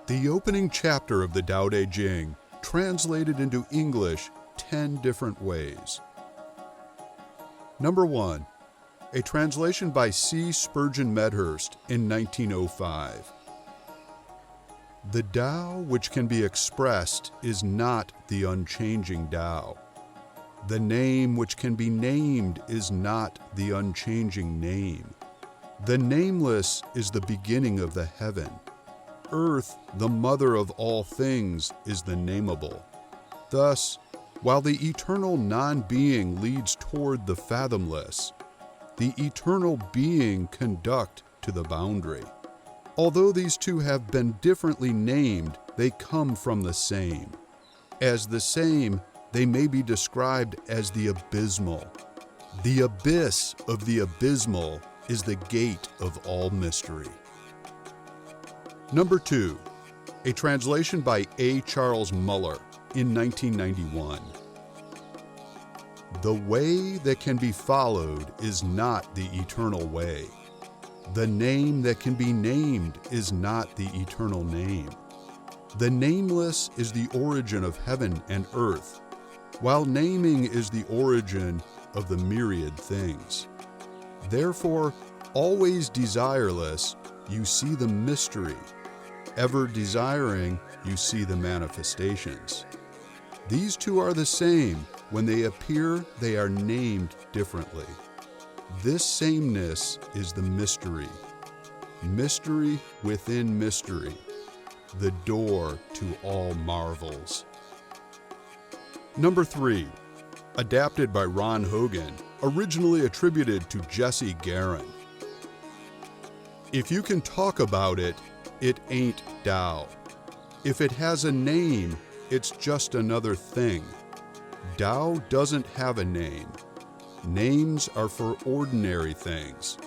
The opening chapter of the Tao Te Ching, translated into English 10 different ways. Number 1. A translation by C. Spurgeon Medhurst in 1905. The Tao which can be expressed is not the unchanging Tao. The name which can be named is not the unchanging name. The nameless is the beginning of the heaven. Earth, the mother of all things, is the nameable. Thus, while the eternal non-being leads toward the fathomless, the eternal being conduct to the boundary. Although these two have been differently named, they come from the same. As the same, they may be described as the abysmal. The abyss of the abysmal is the gate of all mystery. Number 2. A translation by A. Charles Muller in 1991. The way that can be followed is not the eternal way. The name that can be named is not the eternal name. The nameless is the origin of heaven and earth, while naming is the origin of the myriad things. Therefore, always desireless, you see the mystery. Ever desiring, you see the manifestations. These two are the same. When they appear, they are named differently. This sameness is the mystery. Mystery within mystery, the door to all marvels. Number 3. Adapted by Ron Hogan, originally attributed to Jesse Garin. If you can talk about it, it ain't Tao. If it has a name, it's just another thing. Tao doesn't have a name. Names are for ordinary things.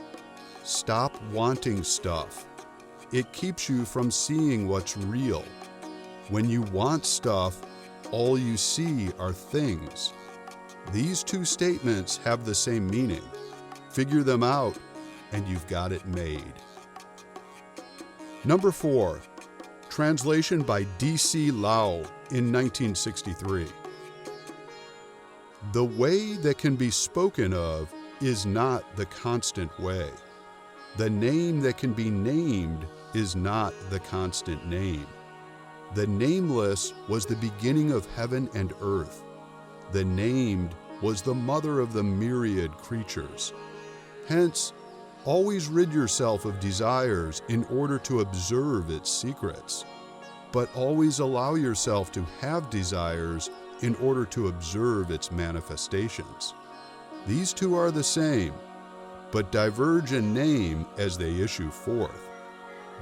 Stop wanting stuff. It keeps you from seeing what's real. When you want stuff, all you see are things. These two statements have the same meaning. Figure them out, and you've got it made. Number 4. Translation by DC Lao in 1963. The way that can be spoken of is not the constant way. The name that can be named is not the constant name. The nameless was the beginning of heaven and earth. The named was the mother of the myriad creatures. Hence, always rid yourself of desires in order to observe its secrets, but always allow yourself to have desires in order to observe its manifestations. These two are the same, but diverge in name as they issue forth.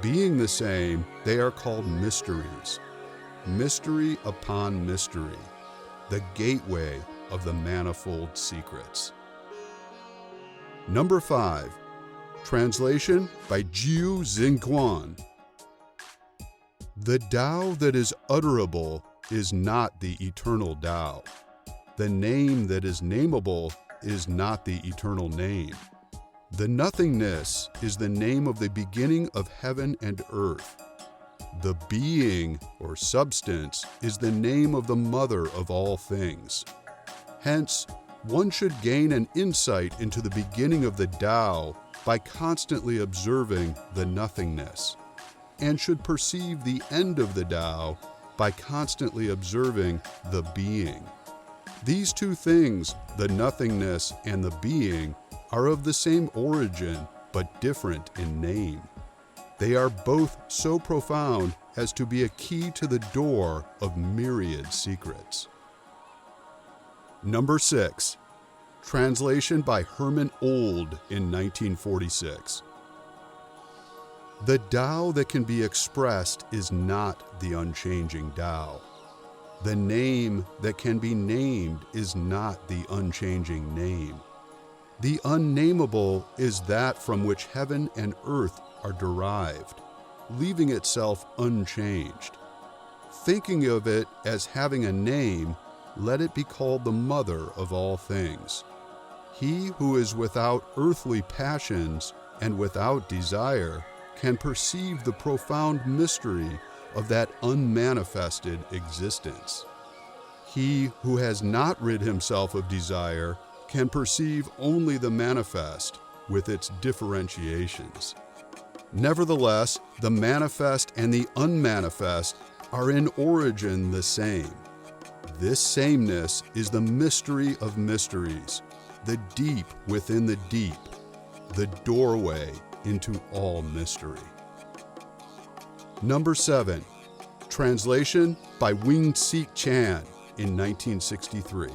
Being the same, they are called mysteries. Mystery upon mystery, the gateway of the manifold secrets. Number 5. Translation by WJ Xinquan. The Tao that is utterable is not the eternal Tao. The name that is nameable is not the eternal name. The nothingness is the name of the beginning of heaven and earth. The being, or substance, is the name of the mother of all things. Hence, one should gain an insight into the beginning of the Tao by constantly observing the nothingness, and should perceive the end of the Tao by constantly observing the being. These two things, the nothingness and the being, are of the same origin but different in name. They are both so profound as to be a key to the door of myriad secrets. Number 6. Translation by Herman Old in 1946. The Tao that can be expressed is not the unchanging Tao. The name that can be named is not the unchanging name. The unnameable is that from which heaven and earth are derived, leaving itself unchanged. Thinking of it as having a name, let it be called the mother of all things. He who is without earthly passions and without desire can perceive the profound mystery of that unmanifested existence. He who has not rid himself of desire can perceive only the manifest with its differentiations. Nevertheless, the manifest and the unmanifest are in origin the same. This sameness is the mystery of mysteries, the deep within the deep, the doorway into all mystery. Number 7, translation by Wing-Sik Chan in 1963.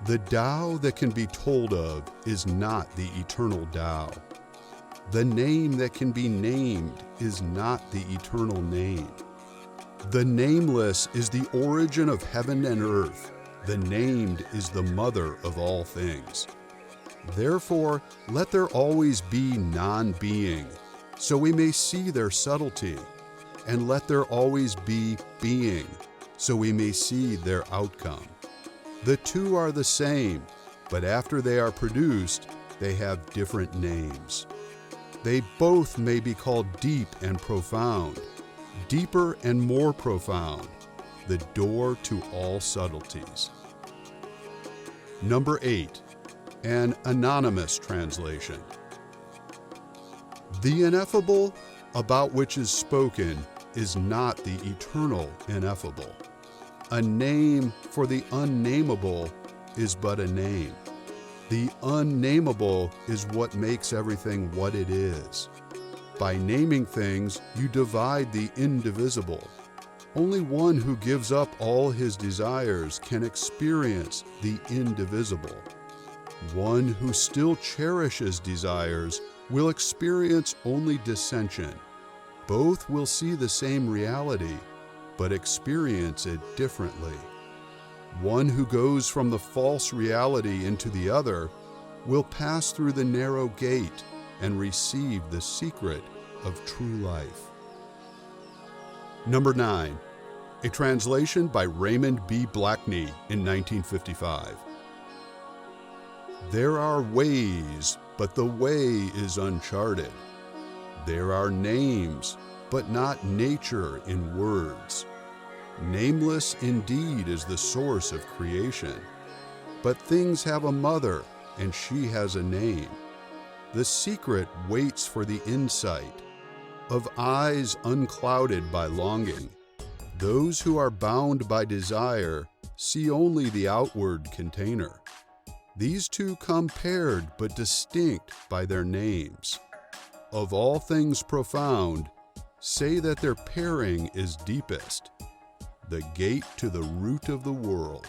The Tao that can be told of is not the eternal Tao. The name that can be named is not the eternal name. The nameless is the origin of heaven and earth. The named is the mother of all things. Therefore, let there always be non-being, so we may see their subtlety, and let there always be being, so we may see their outcome. The two are the same, but after they are produced, they have different names. They both may be called deep and profound, deeper and more profound, the door to all subtleties. Number 8, an anonymous translation. The ineffable about which is spoken is not the eternal ineffable. A name for the unnameable is but a name. The unnameable is what makes everything what it is. By naming things, you divide the indivisible. Only one who gives up all his desires can experience the indivisible. One who still cherishes desires will experience only dissension. Both will see the same reality, but experience it differently. One who goes from the false reality into the other will pass through the narrow gate and receive the secret of true life. Number 9, a translation by Raymond B. Blackney in 1955. There are ways, but the way is uncharted. There are names, but not nature in words. Nameless indeed is the source of creation, but things have a mother, and she has a name. The secret waits for the insight of eyes unclouded by longing. Those who are bound by desire see only the outward container. These two come paired but distinct by their names. Of all things profound, say that their pairing is deepest, the gate to the root of the world.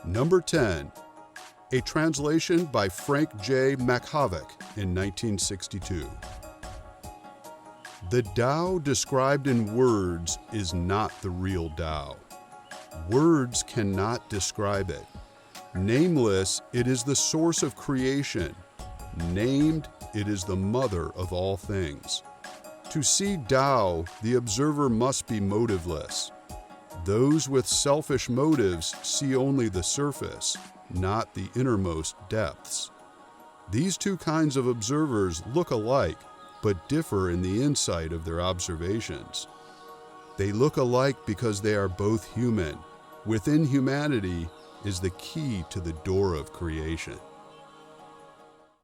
Number 10, a translation by Frank J. Machovic in 1962. The Tao described in words is not the real Tao. Words cannot describe it. Nameless, it is the source of creation. Named, it is the mother of all things. To see Tao, the observer must be motiveless. Those with selfish motives see only the surface, not the innermost depths. These two kinds of observers look alike, but differ in the insight of their observations. They look alike because they are both human. Within humanity is the key to the door of creation.